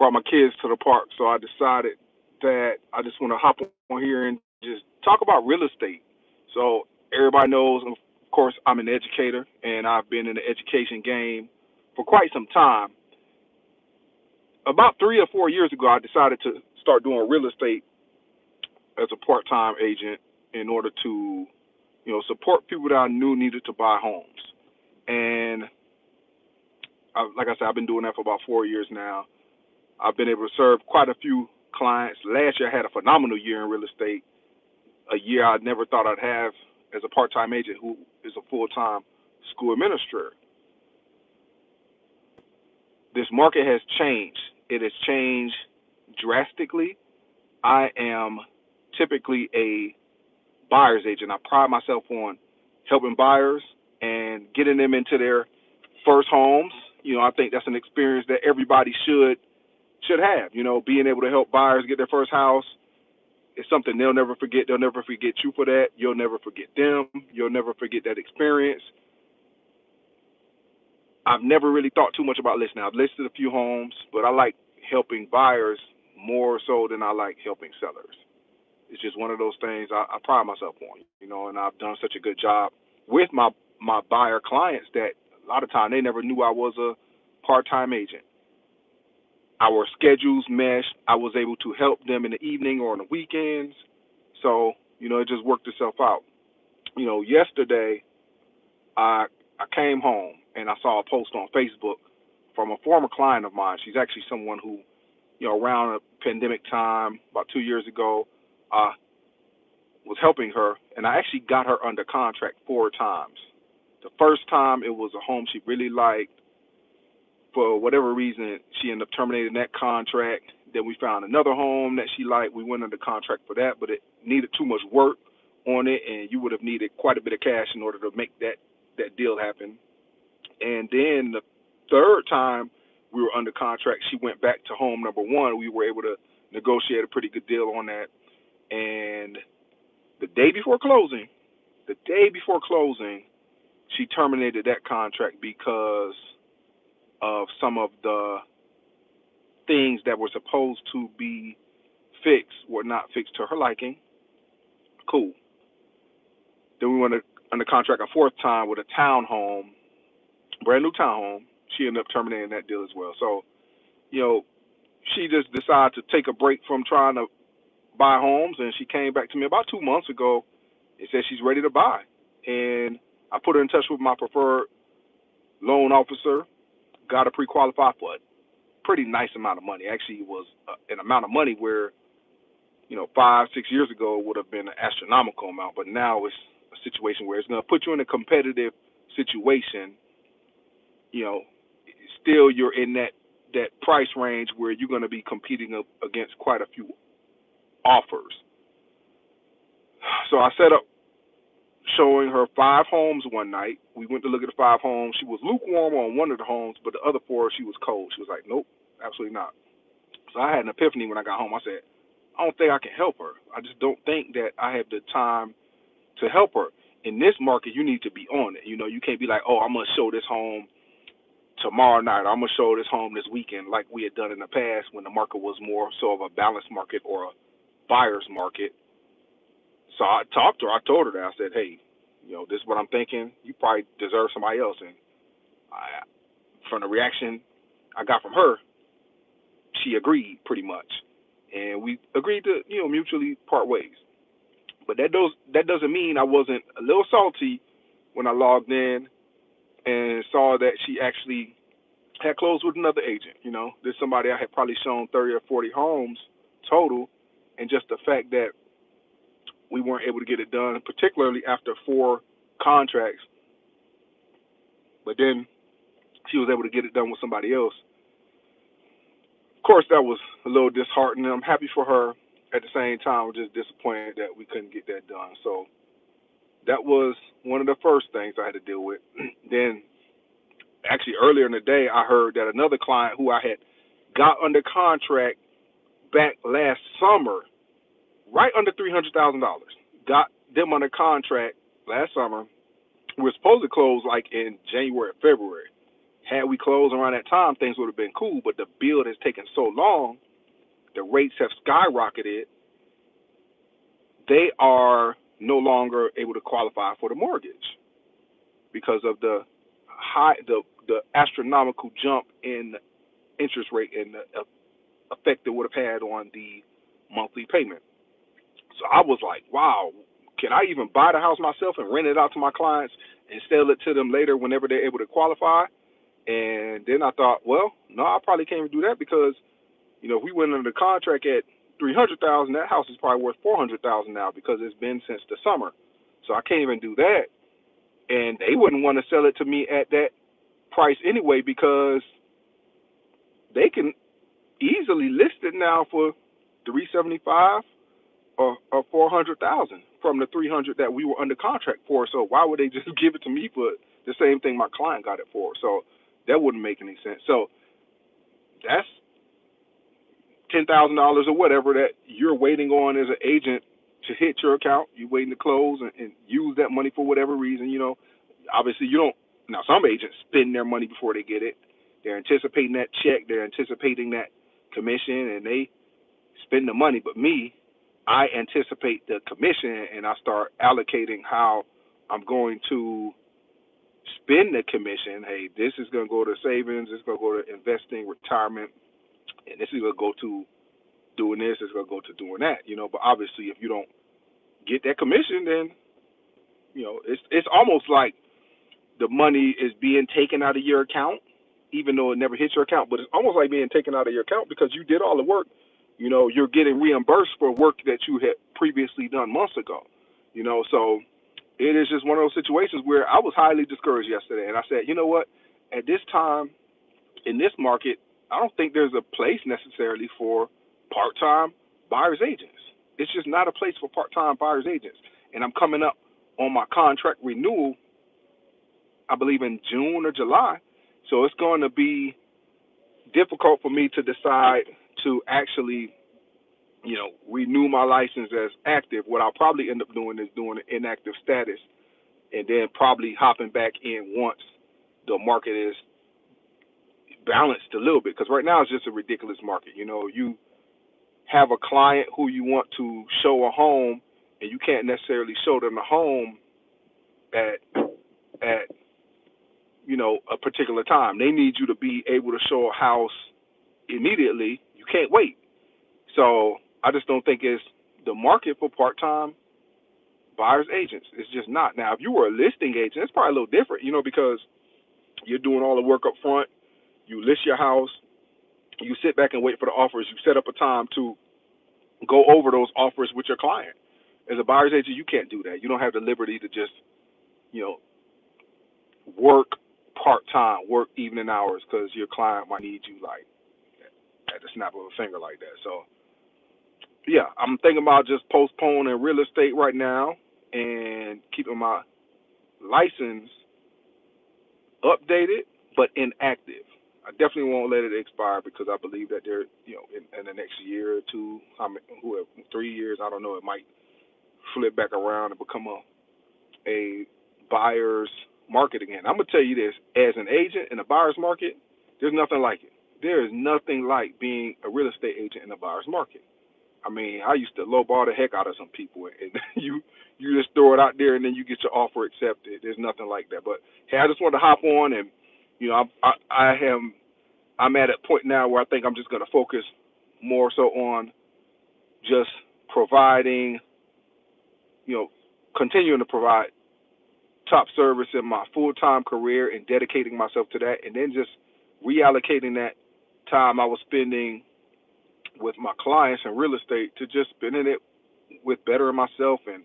brought my kids to the park, so I decided that I just want to hop on here and just talk about real estate. So everybody knows, of course, I'm an educator, and I've been in the education game for quite some time. About 3 or 4 years ago, I decided to start doing real estate as a part-time agent in order to, support people that I knew needed to buy homes. And like I said, I've been doing that for about 4 years now. I've been able to serve quite a few clients. Last year, I had a phenomenal year in real estate, a year I never thought I'd have as a part-time agent who is a full-time school administrator. This market has changed. It has changed drastically. I am typically a buyer's agent. I pride myself on helping buyers and getting them into their first homes. I think that's an experience that everybody should have. Being able to help buyers get their first house is something they'll never forget. They'll never forget you for that. You'll never forget them. You'll never forget that experience. I've never really thought too much about listing. I've listed a few homes, but I like helping buyers more so than I like helping sellers. It's just one of those things I pride myself on, and I've done such a good job with my buyer clients that a lot of time they never knew I was a part-time agent. Our schedules meshed. I was able to help them in the evening or on the weekends. So, it just worked itself out. Yesterday I came home and I saw a post on Facebook from a former client of mine. She's actually someone who, around a pandemic time, about 2 years ago, was helping her, and I actually got her under contract 4 times. The first time it was a home she really liked. For whatever reason, she ended up terminating that contract. Then we found another home that she liked. We went under contract for that, but it needed too much work on it, and you would have needed quite a bit of cash in order to make that deal happen. And then the third time we were under contract, she went back to home number one. We were able to negotiate a pretty good deal on that. And the day before closing, she terminated that contract because of some of the things that were supposed to be fixed were not fixed to her liking. Cool. Then we went under contract a fourth time with a townhome, brand new townhome. She ended up terminating that deal as well. So, she just decided to take a break from trying to buy homes, and she came back to me about 2 months ago and said she's ready to buy. And I put her in touch with my preferred loan officer, got her pre-qualified for a pretty nice amount of money. Actually, it was an amount of money where, 5, 6 years ago it would have been an astronomical amount, but now it's a situation where it's going to put you in a competitive situation. Still you're in that price range where you're going to be competing against quite a few offers. So I set up showing her 5 homes one night. We went to look at the 5 homes. She was lukewarm on one of the homes, but the other 4, she was cold. She was like, nope, absolutely not. So I had an epiphany when I got home. I said, I don't think I can help her. I just don't think that I have the time to help her. In this market, you need to be on it. You can't be like, oh, I'm going to show this home tomorrow night. I'm going to show this home this weekend like we had done in the past when the market was more so of a balanced market or a buyer's market. So I talked to her. I told her that. I said, hey, this is what I'm thinking. You probably deserve somebody else. And from the reaction I got from her, she agreed pretty much. And we agreed to, mutually part ways. But that doesn't mean I wasn't a little salty when I logged in and saw that she actually had closed with another agent. There's somebody I had probably shown 30 or 40 homes total, and just the fact that we weren't able to get it done, particularly after 4 contracts. But then she was able to get it done with somebody else. Of course, that was a little disheartening. I'm happy for her. At the same time, we're just disappointed that we couldn't get that done. So that was one of the first things I had to deal with. Then, actually, earlier in the day, I heard that another client who I had got under contract back last summer, right under $300,000, got them under contract last summer. We were supposed to close like in January or February. Had we closed around that time, things would have been cool. But the build has taken so long, the rates have skyrocketed. They are no longer able to qualify for the mortgage because of the astronomical jump in the interest rate and the effect it would have had on the monthly payment. So I was like, wow, can I even buy the house myself and rent it out to my clients and sell it to them later whenever they're able to qualify? And then I thought, well, no, I probably can't even do that because, if we went under the contract at 300,000, that house is probably worth 400,000 now because it's been since the summer. So I can't even do that. And they wouldn't want to sell it to me at that price anyway because they can easily list it now for 375 or 400,000 from the 300 that we were under contract for. So why would they just give it to me for the same thing my client got it for? So that wouldn't make any sense. So that's $10,000 or whatever that you're waiting on as an agent to hit your account. You're waiting to close and use that money for whatever reason. Obviously you don't. Now some agents spend their money before they get it. They're anticipating that check. They're anticipating that commission, and they spend the money. But me, I anticipate the commission, and I start allocating how I'm going to spend the commission. Hey, this is going to go to savings. This is going to go to investing, retirement, and this is going to go to doing this. It's going to go to doing that. But obviously, if you don't get that commission, then it's almost like the money is being taken out of your account, even though it never hits your account. But it's almost like being taken out of your account because you did all the work. You're getting reimbursed for work that you had previously done months ago. So it is just one of those situations where I was highly discouraged yesterday. And I said, you know what? At this time, in this market, I don't think there's a place necessarily for part-time buyer's agents. It's just not a place for part-time buyer's agents. And I'm coming up on my contract renewal, I believe in June or July. So it's going to be difficult for me to decide to actually, renew my license as active. What I'll probably end up doing is doing an inactive status and then probably hopping back in once the market is balanced a little bit. Because right now it's just a ridiculous market. You have a client who you want to show a home and you can't necessarily show them the home at a particular time. They need you to be able to show a house immediately. You can't wait. So I just don't think it's the market for part-time buyer's agents. It's just not. Now, if you were a listing agent, it's probably a little different, because you're doing all the work up front. You list your house. You sit back and wait for the offers. You set up a time to go over those offers with your client. As a buyer's agent, you can't do that. You don't have the liberty to just, work part-time, work evening hours because your client might need you like at the snap of a finger like that. So, yeah, I'm thinking about just postponing real estate right now and keeping my license updated but inactive. I definitely won't let it expire because I believe that there, in the next year or two, 3 years, I don't know, it might flip back around and become a buyer's market again. I'm gonna tell you this: as an agent in a buyer's market, there's nothing like it. There is nothing like being a real estate agent in a buyer's market. I mean, I used to lowball the heck out of some people, and you just throw it out there, and then you get your offer accepted. There's nothing like that. But hey, I just wanted to hop on, and I'm at a point now where I think I'm just going to focus more so on just providing, continuing to provide top service in my full-time career and dedicating myself to that, and then just reallocating that time I was spending with my clients in real estate to just spending it with bettering myself and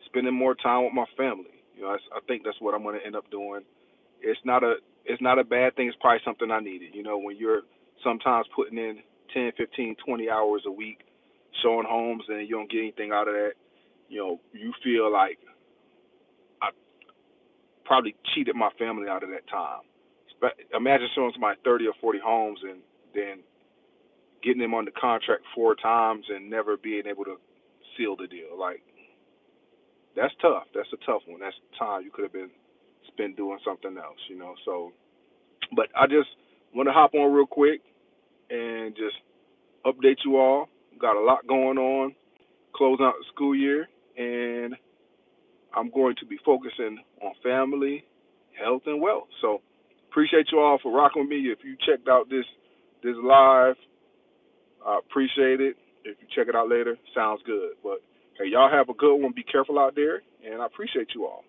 spending more time with my family. I think that's what I'm going to end up doing. It's not a bad thing. It's probably something I needed. When you're sometimes putting in 10, 15, 20 hours a week showing homes and you don't get anything out of that, you feel like I probably cheated my family out of that time. Imagine showing somebody 30 or 40 homes and then getting them under contract 4 times and never being able to seal the deal. Like, that's tough. That's a tough one. That's time you could have been spent doing something else, So, But I just want to hop on real quick and just update you all. Got a lot going on, closing out the school year, and I'm going to be focusing on family, health, and wealth. So appreciate you all for rocking with me. If you checked out this live, I appreciate it. If you check it out later, sounds good. But hey, y'all have a good one. Be careful out there, and I appreciate you all.